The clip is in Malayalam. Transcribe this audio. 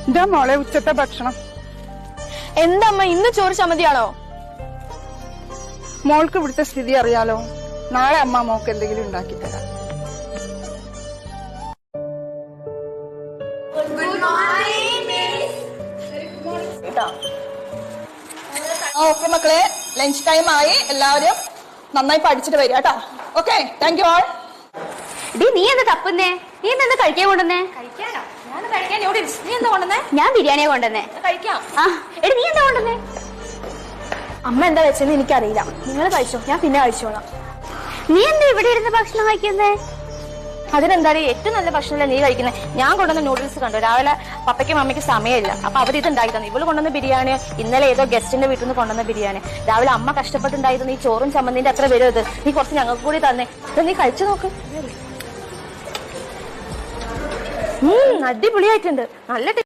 ഇതാ മോളെ ഉച്ചത്തെ ഭക്ഷണം. എന്താ അമ്മ ഇന്ന് ചോറ് ചമ്മന്തിയാണോ? മോൾക്ക് ഇവിടുത്തെ സ്ഥിതി അറിയാലോ. നാളെ അമ്മ മോക്ക് എന്തെങ്കിലും ഉണ്ടാക്കി തരാം. ഓക്കെ മക്കളെ, ലഞ്ച് ടൈം ആയി. എല്ലാവരും നന്നായി പഠിച്ചിട്ട് വരിക കേട്ടോ. Okay, thank you all. നീ എന്താ തപ്പുന്നേ? നീ എന്താ കഴിക്കാൻ കൊണ്ടുവന്നേ? കഴിക്കാനോ? ഞാൻ കഴിക്കാൻ നൂഡിൽസ്. നീ എന്താ കൊണ്ടുവന്നേ? ഞാൻ ബിരിയാണിയെ കൊണ്ടുവന്നേ. കഴിക്കാം. എടി നീ എന്താ കൊണ്ടുവന്നേ? അമ്മ എന്താ വെച്ചെന്ന് എനിക്കറിയില്ല. നിങ്ങൾ കഴിച്ചോ, ഞാൻ പിന്നെ കഴിച്ചോളാം. നീ എന്താ ഇവിടെ ഇരുന്ന് ഭക്ഷണം കഴിക്കുന്നേ? അതിനെന്തായാലും ഏറ്റവും നല്ല ഭക്ഷണമല്ലേ നീ കഴിക്കുന്നത്. ഞാൻ കൊണ്ടുവന്ന നൂഡിൽസ് കണ്ടു. രാവിലെ പപ്പയ്ക്കും അമ്മയ്ക്കും സമയമില്ല, അപ്പൊ അവർ ഇത് ഉണ്ടാക്കി തന്നെ. ഇവള് കൊണ്ടുവന്ന ബിരിയാണി ഇന്നലെ ഏതോ ഗസ്റ്റിന്റെ വീട്ടിൽ നിന്ന് കൊണ്ടുവന്ന ബിരിയാണി. രാവിലെ അമ്മ കഷ്ടപ്പെട്ടുണ്ടായിരുന്നു. ഈ ചോറും ചമ്മന്തിന്റെ അത്ര വരും ഇത്. നീ കുറച്ച് ഞങ്ങൾക്ക് കൂടി തന്നെ. ഇത് നീ കഴിച്ചു നോക്ക്. അടിപൊളിയായിട്ടുണ്ട്. നല്ല